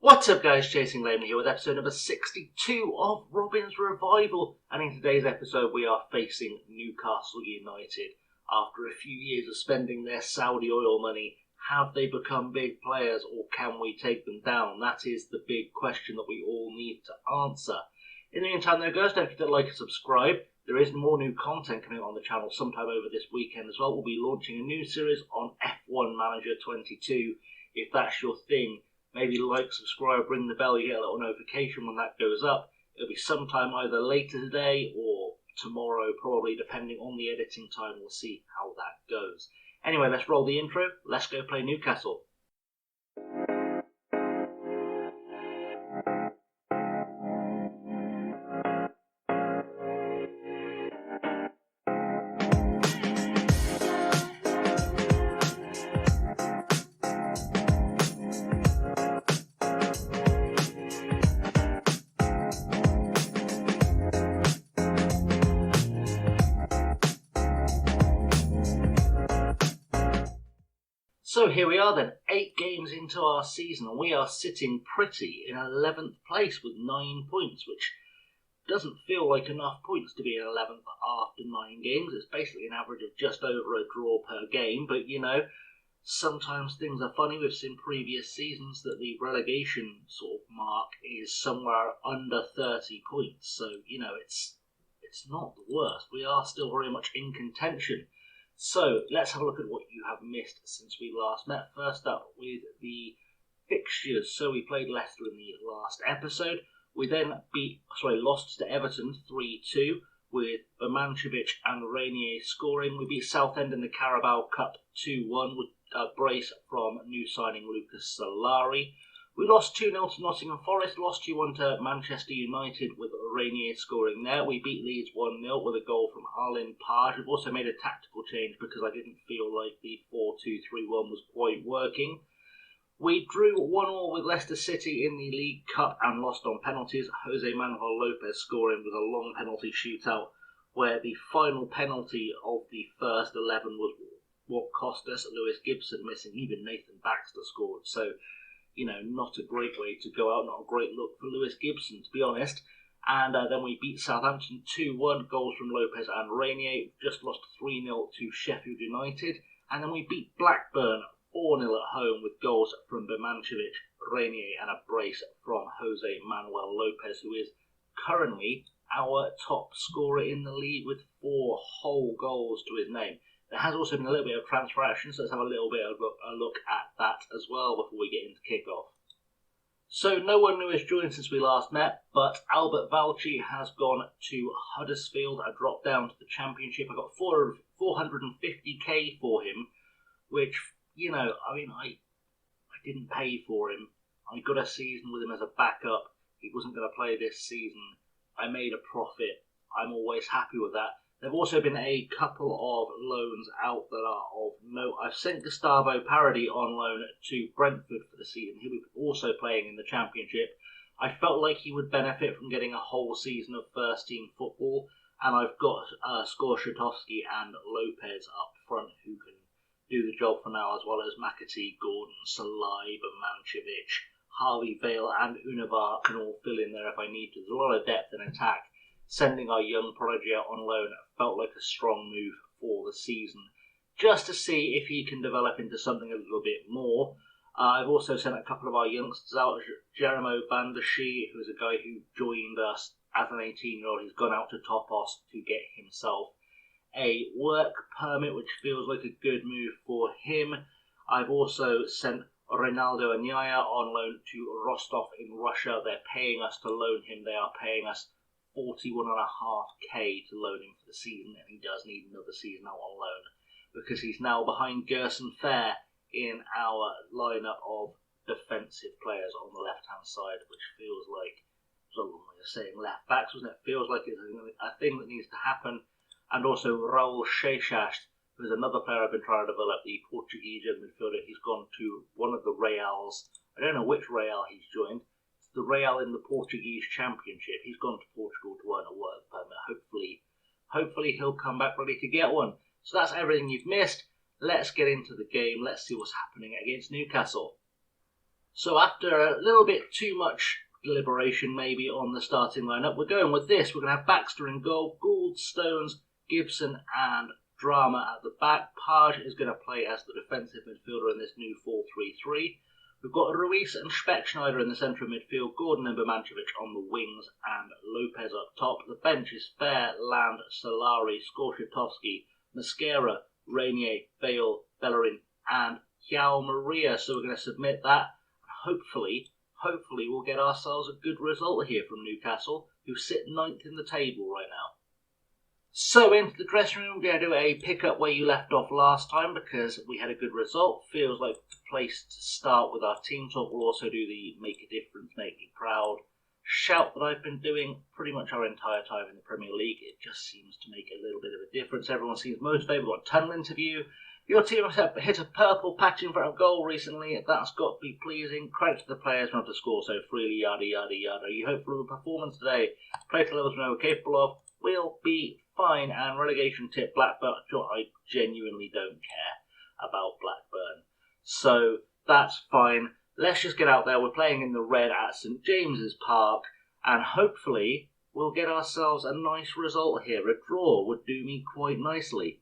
What's up guys, Chasing Layman here with episode number 62 of Robin's Revival, and in today's episode we are facing Newcastle United. After a few years of spending their Saudi oil money, have they become big players or can we take them down? That is the big question that we all need to answer. In the meantime though guys, don't forget to like and subscribe. There is more new content coming on the channel sometime over this weekend as well. We'll be launching a new series on F1 Manager 22. If that's your thing, maybe like, subscribe, ring the bell, you get a little notification when that goes up. It'll be sometime either later today or tomorrow, probably, depending on the editing time. We'll see how that goes. Anyway, let's roll the intro. Let's go play Newcastle. So here we are then, 8 games into our season, and we are sitting pretty in 11th place with 9 points, which doesn't feel like enough points to be in 11th after 9 games. It's basically an average of just over a draw per game, but you know, sometimes things are funny. We've seen previous seasons that the relegation sort of mark is somewhere under 30 points, so you know, it's not the worst. We are still very much in contention. So let's have a look at what you have missed since we last met. First up with the fixtures. So we played Leicester in the last episode. We then lost to Everton 3-2 with Bemancevic and Rainier scoring. We beat Southend in the Carabao Cup 2-1 with a brace from new signing Lucas Solari. We lost 2-0 to Nottingham Forest, lost 2-1 to Manchester United with Rainier scoring there. We beat Leeds 1-0 with a goal from Arlen Page. We've also made a tactical change because I didn't feel like the 4-2-3-1 was quite working. We drew 1-1 with Leicester City in the League Cup and lost on penalties. Jose Manuel Lopez scoring with a long penalty shootout where the final penalty of the first 11 was what cost us. Lewis Gibson missing, even Nathan Baxter scored. So, you know, not a great way to go out, not a great look for Lewis Gibson, to be honest. And then we beat Southampton 2-1, goals from Lopez and Rainier. Just lost 3-0 to Sheffield United. And then we beat Blackburn 4-0 at home with goals from Bemancevic, Rainier and a brace from Jose Manuel Lopez, who is currently our top scorer in the league with 4 whole goals to his name. There has also been a little bit of transfer action, so let's have a little bit of a look at that as well before we get into kickoff. So no one new has joined since we last met, but Albert Valci has gone to Huddersfield. I dropped down to the Championship. I got 450k for him, which, you know, I mean, I didn't pay for him. I got a season with him as a backup. He wasn't going to play this season. I made a profit. I'm always happy with that. There have also been a couple of loans out that are of note. I've sent Gustavo Parody on loan to Brentford for the season. He was also playing in the Championship. I felt like he would benefit from getting a whole season of first-team football, and I've got Skorshotowski and Lopez up front who can do the job for now, as well as McAtee, Gordon, Salai, Bemancevic, Harvey Vale and Unavar can all fill in there if I need to. There's a lot of depth in attack. Sending our young prodigy out on loan felt like a strong move for the season, just to see if he can develop into something a little bit more. I've also sent a couple of our youngsters out. Jeremo Van der Schie, who's a guy who joined us as an 18-year-old. He's gone out to Topos to get himself a work permit, which feels like a good move for him. I've also sent Ronaldo Anaya on loan to Rostov in Russia. They're paying us to loan him. They are paying us 41.5k to loan him for the season, and he does need another season out on loan because he's now behind Gerson Fair in our lineup of defensive players on the left-hand side, which feels like, it was a long way of saying left backs, wasn't it? Feels like it's a thing that needs to happen. And also Raul Seixas, who's another player I've been trying to develop, the Portuguese midfielder. He's gone to one of the Reals. I don't know which Real he's joined. The Real in the Portuguese Championship. He's gone to Portugal to earn a work permit. Hopefully he'll come back ready to get one. So that's everything you've missed. Let's get into the game. Let's see what's happening against Newcastle. So after a little bit too much deliberation maybe on the starting lineup, we're going with this. We're going to have Baxter in goal, Gould, Stones, Gibson and Drama at the back. Page is going to play as the defensive midfielder in this new 4-3-3. We've got Ruiz and Speckschneider in the centre of midfield, Gordon and Birmancevic on the wings, and Lopez up top. The bench is Fair, Land, Solari, Skorshitowski, Mosquera, Rainier, Bale, Bellerin, and João Maria. So we're going to submit that. Hopefully we'll get ourselves a good result here from Newcastle, who sit 9th in the table right now. So into the dressing room, we're going to do a pick up where you left off last time because we had a good result. Feels like the place to start with our team talk. We'll also do the make a difference, make me proud shout that I've been doing pretty much our entire time in the Premier League. It just seems to make a little bit of a difference. Everyone seems motivated. We've got a tunnel interview. Your team has hit a purple patch in front of goal recently. That's got to be pleasing. Credit to the players not to score so freely, yada yada yada. You hope for a performance today. Play to levels we know we're capable of. We'll be fine. And relegation tip, Blackburn. I genuinely don't care about Blackburn. So that's fine. Let's just get out there. We're playing in the red at St James's Park. And hopefully we'll get ourselves a nice result here. A draw would do me quite nicely.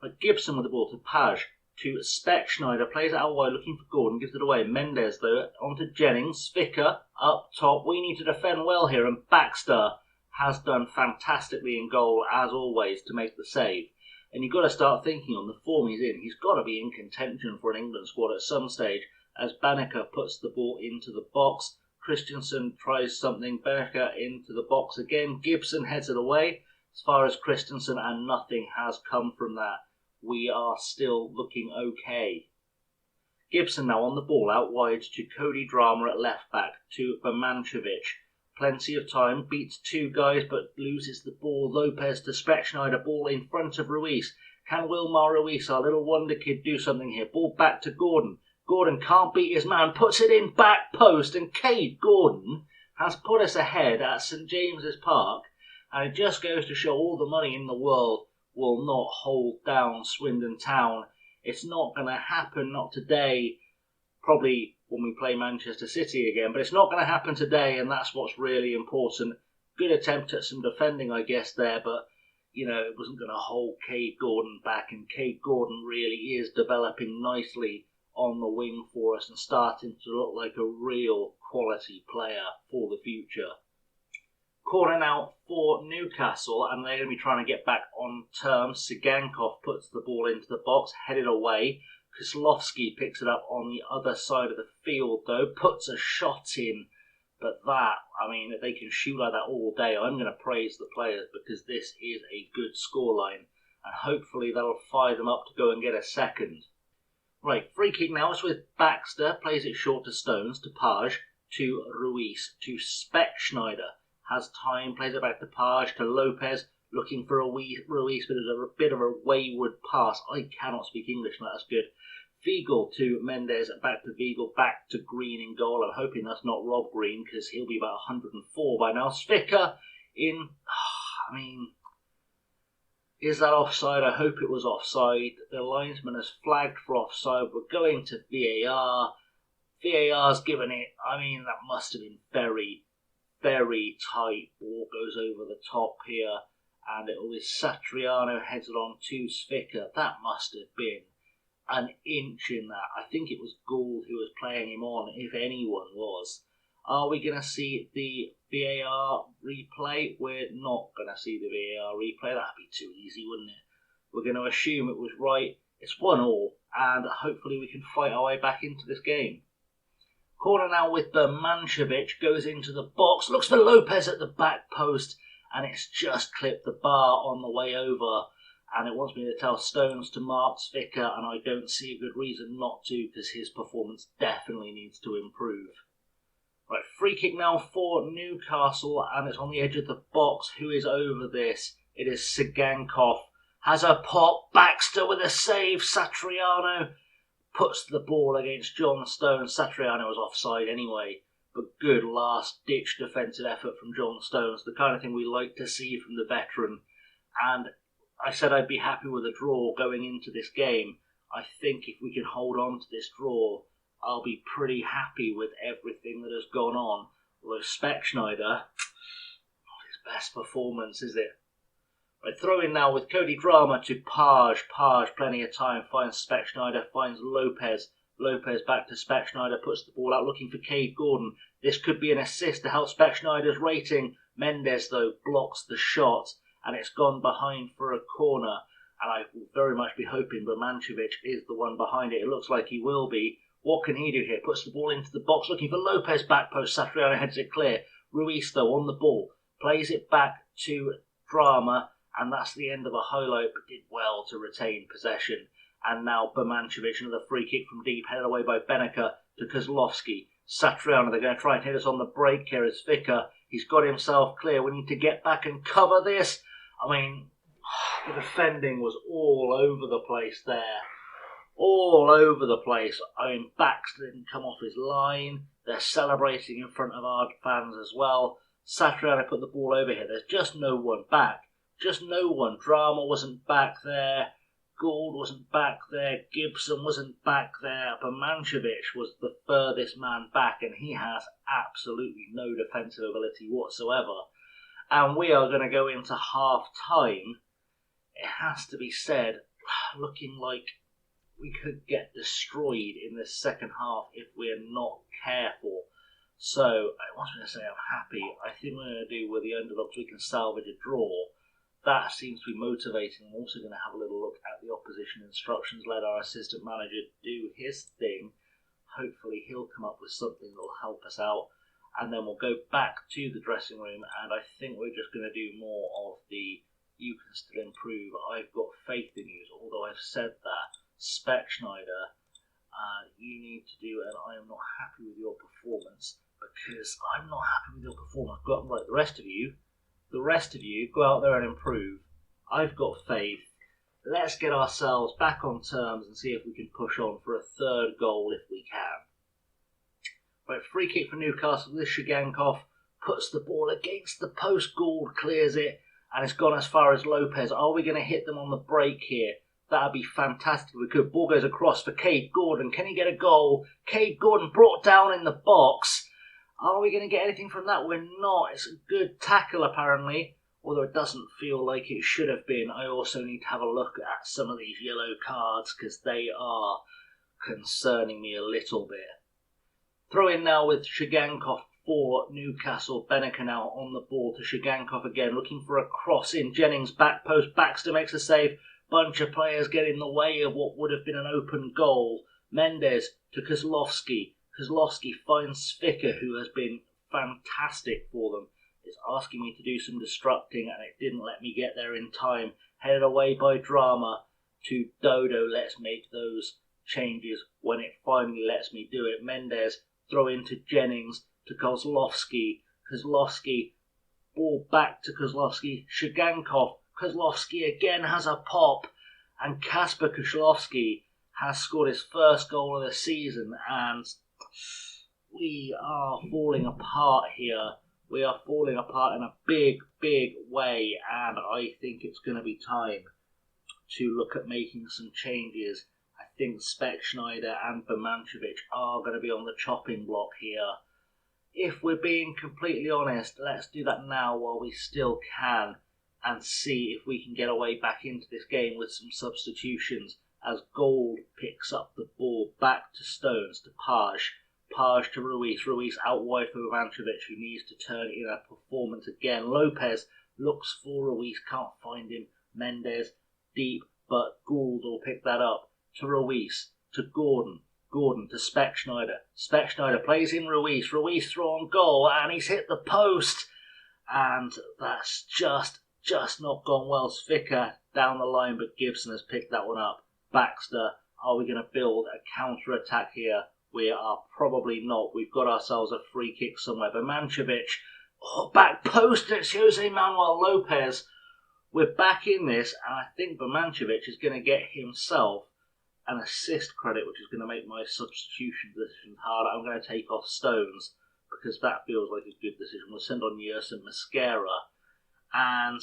But Gibson with the ball to Page, to Speckschneider, plays it out wide looking for Gordon, gives it away. Mendes though, onto Jennings, Vicker up top. We need to defend well here, and Baxter has done fantastically in goal as always to make the save. And you've got to start thinking on the form he's in. He's got to be in contention for an England squad at some stage as Banneker puts the ball into the box. Christensen tries something, Banneker into the box again. Gibson heads it away as far as Christensen, and nothing has come from that. We are still looking okay. Gibson now on the ball out wide to Cody Drama at left back to Birmancevic. Plenty of time, beats two guys but loses the ball. Lopez to Speckschneider, ball in front of Ruiz. Can Wilmar Ruiz, our little wonder kid, do something here? Ball back to Gordon. Gordon can't beat his man, puts it in back post, and Cade Gordon has put us ahead at St James's Park, and it just goes to show all the money in the world will not hold down Swindon Town. It's not going to happen, not today, probably when we play Manchester City again, but it's not going to happen today, and that's what's really important. Good attempt at some defending, I guess, there, but, you know, it wasn't going to hold Cade Gordon back, and Cade Gordon really is developing nicely on the wing for us and starting to look like a real quality player for the future. Corner now for Newcastle, and they're going to be trying to get back on terms. Sigankov puts the ball into the box, headed away. Kozlowski picks it up on the other side of the field, though, puts a shot in. But that, I mean, if they can shoot like that all day, I'm going to praise the players because this is a good scoreline. And hopefully that'll fire them up to go and get a second. Right, free kick now. It's with Baxter, plays it short to Stones, to Page, to Ruiz, to Speckschneider. Has time, plays it back to Page, to Lopez, looking for Ruiz, but it's a bit of a wayward pass. I cannot speak English, that's good. Vigal to Mendes, back to Vigal, back to Green in goal. I'm hoping that's not Rob Green, because he'll be about 104 by now. Vicker in, I mean, is that offside? I hope it was offside. The linesman has flagged for offside. We're going to VAR. VAR's given it, I mean, that must have been very, very tight. Ball goes over the top here, and it was Satriano heads it on to Vicker. That must have been an inch in that. I think it was Gould who was playing him on, if anyone was. Are we going to see the VAR replay? We're not going to see the VAR replay. That'd be too easy, wouldn't it? We're going to assume it was right. It's 1-1, and hopefully we can fight our way back into this game. Corner now with Birmancevic, goes into the box, looks for Lopez at the back post, and it's just clipped the bar on the way over. And it wants me to tell Stones to mark Vicker, and I don't see a good reason not to, because his performance definitely needs to improve. Right, free kick now for Newcastle, and it's on the edge of the box. Who is over this? It is Sigankov. Has a pop. Baxter with a save. Satriano puts the ball against John Stones. Satriano was offside anyway, but good last-ditch defensive effort from John Stones. The kind of thing we like to see from the veteran. And I said I'd be happy with a draw going into this game. I think if we can hold on to this draw, I'll be pretty happy with everything that has gone on. Although Speckschneider, not his best performance, is it? Right, throw in now with Cody Drama to Page. Page, plenty of time, finds Speckschneider, finds Lopez. Lopez back to Speckschneider, puts the ball out looking for Cade Gordon. This could be an assist to help Speckschneider's rating. Mendes, though, blocks the shot, and it's gone behind for a corner. And I will very much be hoping Bermancevic is the one behind it. It looks like he will be. What can he do here? Puts the ball into the box, looking for Lopez, back post. Satriano heads it clear. Ruiz, though, on the ball. Plays it back to Drama, and that's the end of a highlight, but did well to retain possession. And now Bermancevic, another free kick from deep, headed away by Beneker to Kozlowski. Satriano, they're going to try and hit us on the break here as Vicar. He's got himself clear. We need to get back and cover this. I mean, the defending was all over the place there. All over the place. I mean, Baxter didn't come off his line. They're celebrating in front of our fans as well. Satriano put the ball over here. There's just no one back. Just no one. Drama wasn't back there. Gould wasn't back there. Gibson wasn't back there. Bermancevic was the furthest man back, and he has absolutely no defensive ability whatsoever. And we are going to go into half-time. It has to be said, looking like we could get destroyed in the second half if we're not careful. So, I was going to say I'm happy. I think we're going to do with the underdogs we can salvage a draw. That seems to be motivating. I'm also going to have a little look at the opposition instructions, let our assistant manager do his thing. Hopefully he'll come up with something that will help us out. And then we'll go back to the dressing room, and I think we're just going to do more of the you can still improve. I've got faith in you, although I've said that. Speckschneider, you need to do, and I am not happy with your performance, because I'm not happy with your performance. Go out and right, the rest of you, go out there and improve. I've got faith. Let's get ourselves back on terms and see if we can push on for a third goal if we can. Right, free kick for Newcastle. This Shigankov puts the ball against the post. Gould clears it, and it's gone as far as Lopez. Are we going to hit them on the break here? That'd be fantastic. We could. Ball goes across for Cade Gordon. Can he get a goal? Cade Gordon brought down in the box. Are we going to get anything from that? We're not. It's a good tackle, apparently, although it doesn't feel like it should have been. I also need to have a look at some of these yellow cards, because they are concerning me a little bit. Throw in now with Shigankov for Newcastle. Beneker now on the ball to Shigankov again, looking for a cross in. Jennings back post. Baxter makes a save. Bunch of players get in the way of what would have been an open goal. Mendes to Kozlowski. Kozlowski finds Spicker, who has been fantastic for them. It's asking me to do some destructing, and it didn't let me get there in time. Headed away by Drama to Dodo. Let's make those changes when it finally lets me do it. Mendes throw into Jennings to Kozlowski. Kozlowski, ball back to Kozlowski. Shigankov. Kozlowski again has a pop, and Kasper Kozlowski has scored his first goal of the season, and we are falling apart here. We are falling apart in a big, big way, and I think it's going to be time to look at making some changes. I think Speckschneider and Bermancevic are going to be on the chopping block here. If we're being completely honest, let's do that now while we still can, and see if we can get our way back into this game with some substitutions, as Gould picks up the ball back to Stones to Page. Page to Ruiz. Ruiz out wide for Bermancevic, who needs to turn in a performance again. Lopez looks for Ruiz, can't find him. Mendes deep, but Gould will pick that up. To Ruiz, to Gordon. Gordon to Speckschneider. Speckschneider plays in Ruiz. Ruiz throw on goal, and he's hit the post. And that's just not gone well. Vicar down the line, but Gibson has picked that one up. Baxter, are we going to build a counter-attack here? We are probably not. We've got ourselves a free kick somewhere. Bermancevic, back post, it's Jose Manuel Lopez. We're back in this, and I think Bermancevic is going to get himself an assist credit, which is going to make my substitution decision harder. I'm going to take off Stones, because that feels like a good decision. We'll send on Yerson Mascara and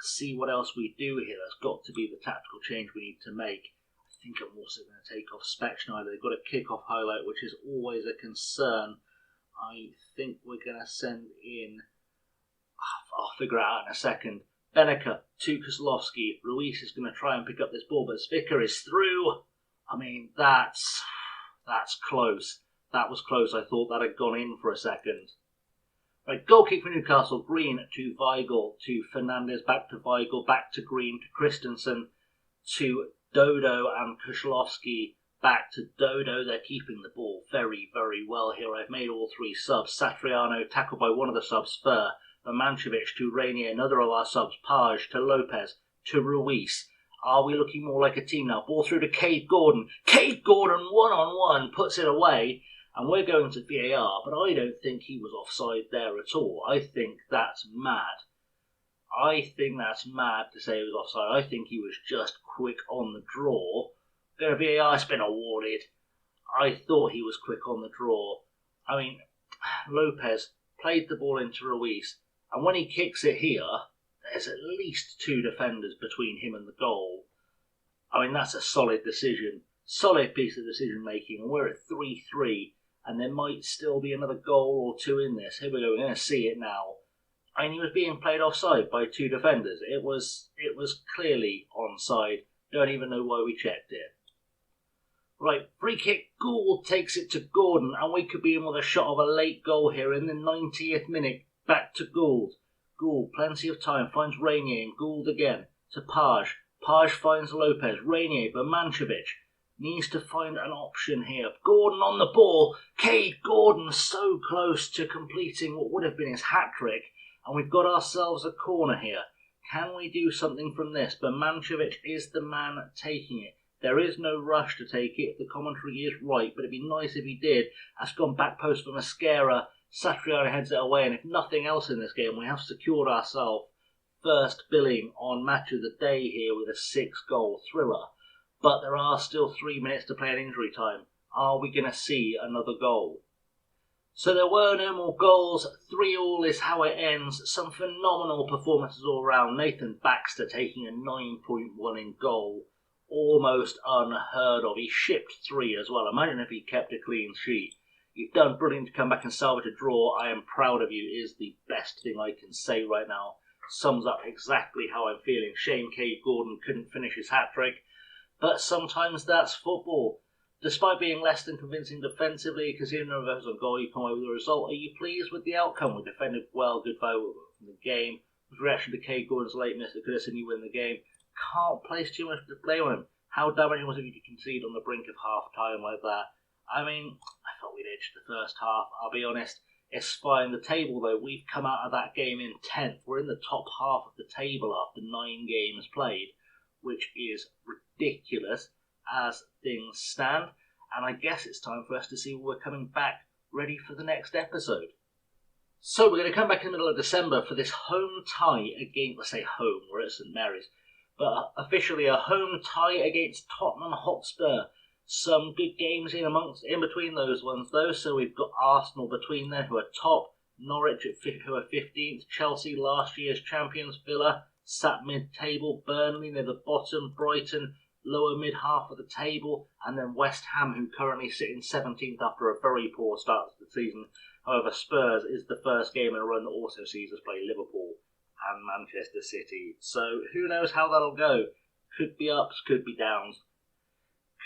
see what else we do here. That's got to be the tactical change we need to make. I think I'm also going to take off Spec Schneider. They've got a kick-off highlight, which is always a concern. I think we're going to send in... I'll figure it out in a second. Beneker to Kozlowski. Ruiz is going to try and pick up this ball, but Zwicker is through. I mean, that's close. That was close. I thought that had gone in for a second. Right, goal kick for Newcastle. Green to Weigl, to Fernandez, back to Weigl, back to Green, to Christensen, to Dodo and Kozlowski, back to Dodo. They're keeping the ball very, very well here. I've made all three subs. Satriano tackled by one of the subs, Fur. Manchevich to Rainier, another of our subs, Page to Lopez, to Ruiz. Are we looking more like a team now? Ball through to Cade Gordon. Cade Gordon, one-on-one, puts it away. And we're going to VAR, but I don't think he was offside there at all. I think that's mad. I think that's mad to say he was offside. I think he was just quick on the draw. Going to VAR, it's been awarded. I thought he was quick on the draw. I mean, Lopez played the ball into Ruiz. And when he kicks it here, there's at least two defenders between him and the goal. I mean, that's a solid decision. Solid piece of decision making. And we're at 3-3. And there might still be another goal or two in this. Here we go. We're going to see it now. I mean, he was being played offside by two defenders. It was clearly onside. Don't even know why we checked it. Right, free kick. Gould takes it to Gordon. And we could be in with a shot of a late goal here in the 90th minute. Back to Gould. Gould, plenty of time, finds Rainier and Gould again to Page. Page finds Lopez. Rainier, but Manchevich needs to find an option here. Gordon on the ball. Cade Gordon so close to completing what would have been his hat-trick. And we've got ourselves a corner here. Can we do something from this? But Manchevich is the man taking it. There is no rush to take it. The commentary is right, but it'd be nice if he did. That's gone back post for Mascara. Satriano heads it away, and if nothing else in this game, we have secured ourselves first billing on match of the day here with a 6-goal thriller. But there are still 3 minutes to play in injury time. Are we going to see another goal? So there were no more goals. 3-3 is how it ends. Some phenomenal performances all around. Nathan Baxter taking a 9.1 in goal. Almost unheard of. He shipped 3 as well. Imagine if he kept a clean sheet. You've done brilliant to come back and salvage a draw. I am proud of you is the best thing I can say right now. Sums up exactly how I'm feeling. Shame Cade Gordon couldn't finish his hat-trick. But sometimes that's football. Despite being less than convincing defensively, considering no reverse on goal, you come away with the result. Are you pleased with the outcome? We defended well, good value from the game. With reaction to Cade Gordon's late miss that could have seen you win the game. Can't place too much to blame on him. How damaging was it to concede on the brink of half-time like that? I mean, I thought we'd edged the first half, I'll be honest. It's fine. The table, though, we've come out of that game in 10th. We're in the top half of the table after 9 games played, which is ridiculous as things stand. And I guess it's time for us to see when we're coming back ready for the next episode. So we're going to come back in the middle of December for this home tie against, let's say home, we're at St Mary's, but officially a home tie against Tottenham Hotspur. Some good games in between those ones though. So we've got Arsenal between there who are top, Norwich who are 15th, Chelsea last year's champions, Villa sat mid-table, Burnley near the bottom, Brighton lower mid-half of the table, and then West Ham who currently sit in 17th after a very poor start to the season. However, Spurs is the first game in a run that also sees us play Liverpool and Manchester City. So who knows how that'll go. Could be ups, could be downs.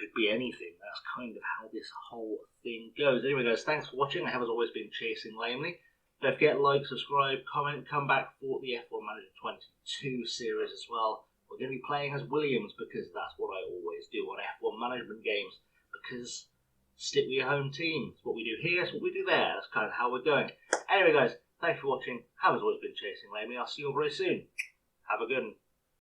Could be anything. That's kind of how this whole thing goes. Anyway guys, thanks for watching. I have as always been chasing lamely. Don't forget, like, subscribe, comment, come back for the F1 Manager 22 series as well. We're going to be playing as Williams because that's what I always do on F1 management games. Because stick with your home team. It's what we do here, it's what we do there. That's kind of how we're going. Anyway guys, thanks for watching. Have as always been chasing lamely. I'll see you all very soon. Have a good one.